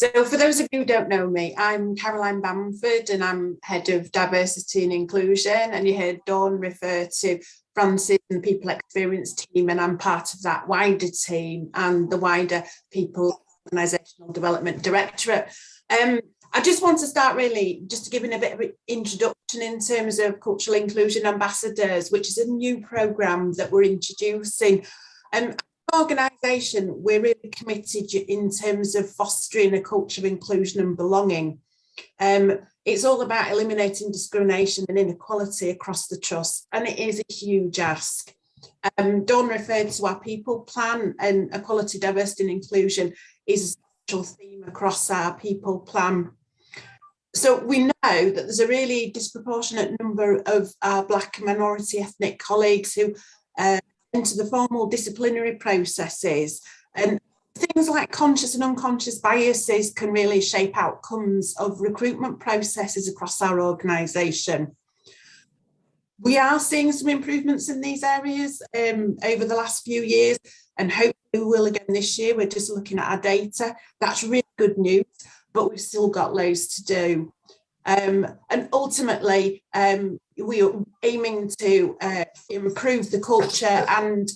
So for those of you who don't know me, I'm Caroline Bamford and I'm Head of Diversity and Inclusion, and you heard Dawn refer to Francis and the People Experience team, and I'm part of that wider team and the wider People Organisational Development Directorate. I just want to start really just giving a bit of an introduction in terms of Cultural Inclusion Ambassadors, which is a new programme that we're introducing. Organisation, we're really committed in terms of fostering a culture of inclusion and belonging. It's all about eliminating discrimination and inequality across the trust, and it is a huge ask. Dawn referred to our people plan, and equality, diversity and inclusion is a central theme across our people plan. So we know that there's a really disproportionate number of our Black and minority ethnic colleagues who into the formal disciplinary processes, and things like conscious and unconscious biases can really shape outcomes of recruitment processes across our organisation. We are seeing some improvements in these areas over the last few years, and hopefully we will again this year. We're just looking at our data. That's really good news, but we've still got loads to do. And ultimately, we are aiming to improve the culture and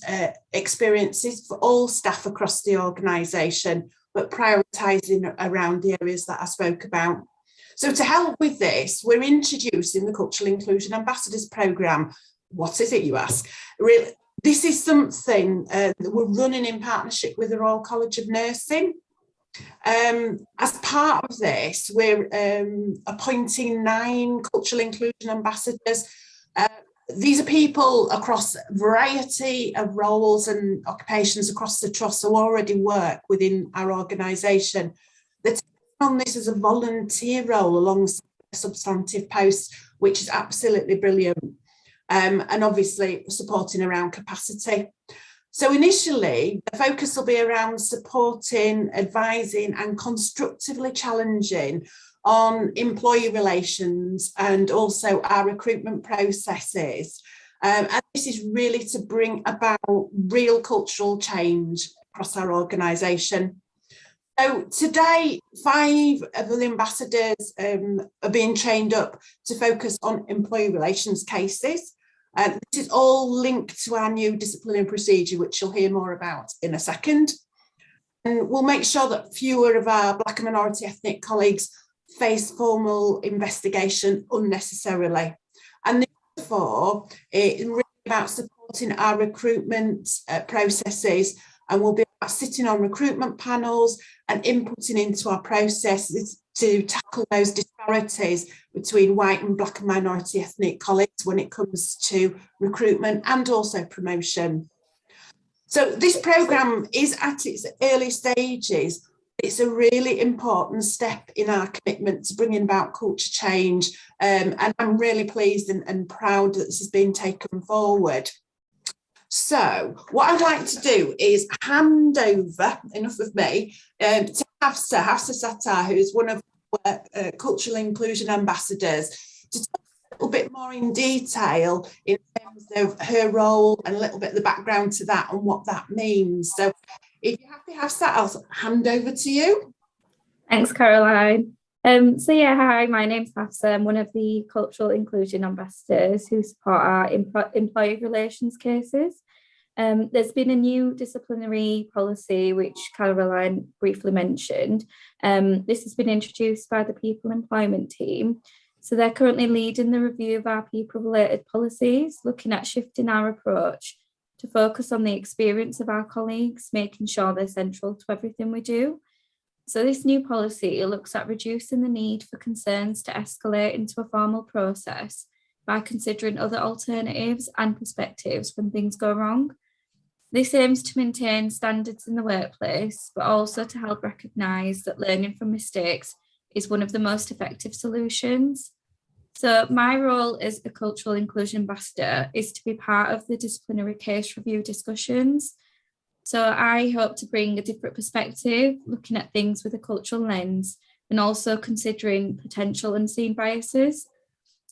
experiences for all staff across the organisation, but prioritising around the areas that I spoke about. So to help with this, we're introducing the Cultural Inclusion Ambassadors programme. What is it, you ask? Really, this is something that we're running in partnership with the Royal College of Nursing. As part of this, we're appointing 9 cultural inclusion ambassadors. These are people across a variety of roles and occupations across the trust who already work within our organisation. They're taking on this as a volunteer role alongside a substantive post, which is absolutely brilliant, and obviously supporting around capacity. So initially, the focus will be around supporting, advising and constructively challenging on employee relations and also our recruitment processes. And this is really to bring about real cultural change across our organisation. So today, 5 of the ambassadors are being trained up to focus on employee relations cases. This is all linked to our new disciplinary procedure, which you'll hear more about in a second. And we'll make sure that fewer of our Black and minority ethnic colleagues face formal investigation unnecessarily. And therefore, it's really about supporting our recruitment processes, and we'll be about sitting on recruitment panels and inputting into our processes to tackle those disparities between white and Black and minority ethnic colleagues when it comes to recruitment and also promotion. So this programme is at its early stages. It's a really important step in our commitment to bringing about culture change, and I'm really pleased and proud that this has been taken forward. So what I'd like to do is hand over, enough of me, to Hafsa Sattar, who is one of our Cultural Inclusion Ambassadors, to talk a little bit more in detail in terms of her role and a little bit of the background to that and what that means. So if you're happy, Hafsa, I'll hand over to you. Thanks, Caroline. Hi, my name's Hafsa. I'm one of the Cultural Inclusion Ambassadors who support our employee relations cases. There's been a new disciplinary policy, which Caroline briefly mentioned. This has been introduced by the People Employment team. So they're currently leading the review of our people-related policies, looking at shifting our approach to focus on the experience of our colleagues, making sure they're central to everything we do. So this new policy looks at reducing the need for concerns to escalate into a formal process by considering other alternatives and perspectives when things go wrong. This aims to maintain standards in the workplace, but also to help recognise that learning from mistakes is one of the most effective solutions. So my role as a Cultural Inclusion Ambassador is to be part of the disciplinary case review discussions. So I hope to bring a different perspective, looking at things with a cultural lens, and also considering potential unseen biases.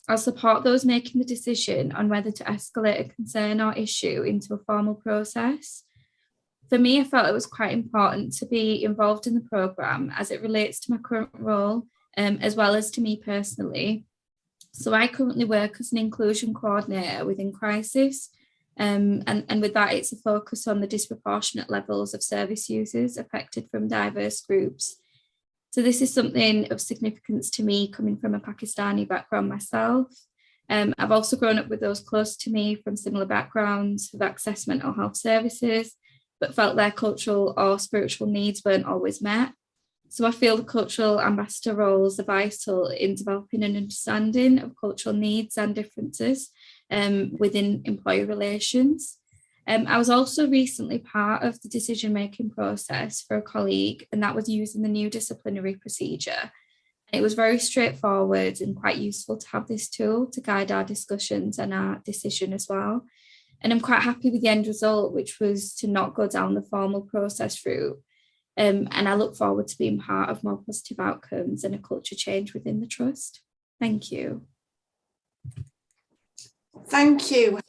I'll support those making the decision on whether to escalate a concern or issue into a formal process. For me, I felt it was quite important to be involved in the programme as it relates to my current role, as well as to me personally. So I currently work as an inclusion coordinator within Crisis, and with that, it's a focus on the disproportionate levels of service users affected from diverse groups. So this is something of significance to me, coming from a Pakistani background myself. I've also grown up with those close to me from similar backgrounds who've accessed mental health services, but felt their cultural or spiritual needs weren't always met. So I feel the cultural ambassador roles are vital in developing an understanding of cultural needs and differences within employee relations. I was also recently part of the decision-making process for a colleague, and that was using the new disciplinary procedure. It was very straightforward and quite useful to have this tool to guide our discussions and our decision as well. And I'm quite happy with the end result, which was to not go down the formal process route. And I look forward to being part of more positive outcomes and a culture change within the trust. Thank you. Thank you.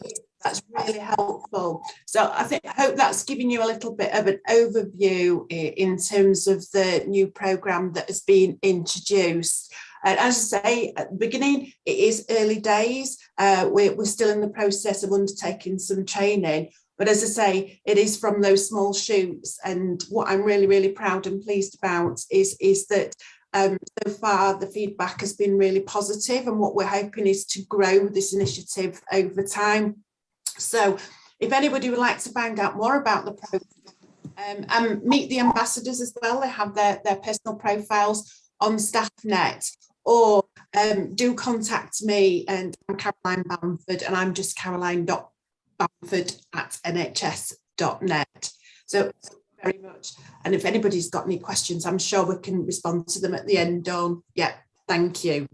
That's really helpful. So I hope that's given you a little bit of an overview in terms of the new programme that has been introduced. And as I say at the beginning, it is early days. We're still in the process of undertaking some training. But as I say, it is from those small shoots. And what I'm really, really proud and pleased about is that so far the feedback has been really positive, and what we're hoping is to grow this initiative over time. So if anybody would like to find out more about the programme and meet the ambassadors as well, they have their personal profiles on StaffNet, or do contact me, and I'm Caroline Bamford, and I'm just caroline.bamford@nhs.net. So very much. And if anybody's got any questions, I'm sure we can respond to them at the end, Dawn. Yeah, thank you.